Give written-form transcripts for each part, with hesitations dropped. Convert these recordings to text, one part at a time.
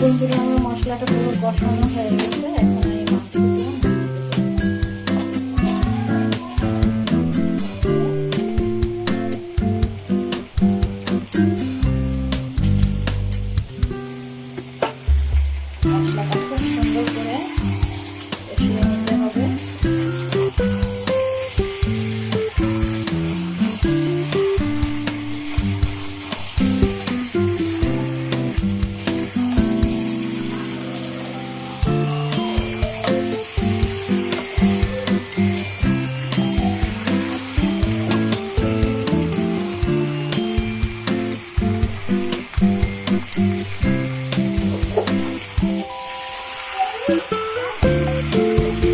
বন্ধুরা, আমার মশলাটা পুরো কষানো হয়ে গেছে। এখন এই মশলাটা খুব সুন্দর করে কষিয়ে নিতে হবে।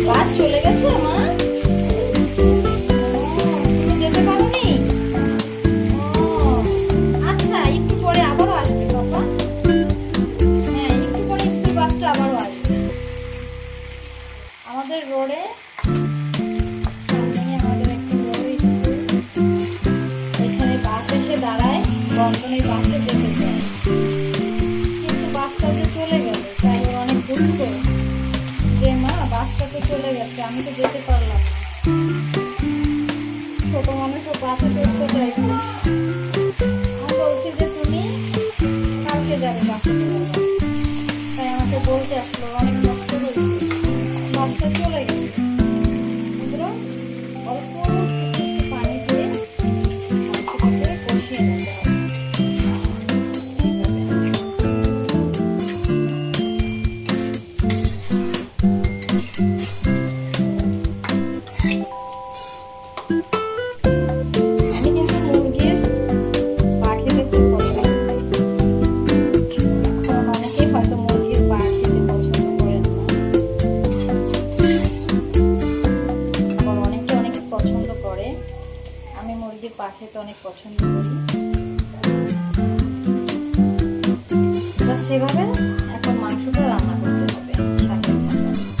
বাদ চলে গেছে মা, তুমি যেতে পারোনি? আচ্ছা, একটু পরে আবারও আসবে বাবা। হ্যাঁ, একটু পরে স্কুল বাসটা আবারও আসবে আমাদের রোডে। সামনেই আমাদের একটা বড় স্কুল, এখানে বাস এসে দাঁড়ায়, বন্ধনের বাসে যেতে চায়, কিন্তু বাসটা যে চলে গেল, তাই ওর অনেক দুঃখ যে মা বাসটা তো চলে গেছে, আমি তো যেতে পারলাম না। ছোট মানুষ ও বাসে চড়তে চাইছে। আমি বলছি যে তুমি কালকে যাবে বাসে করে, তাই আমাকে বলতে আসলো অনেক কষ্ট হয়েছে, বাসটা চলে গেছে। অল্প একটু পানি দিয়ে মাংসটাকে কষিয়ে নিতে হবে। আমি মুরগির পা খেতে অনেক পছন্দ করি।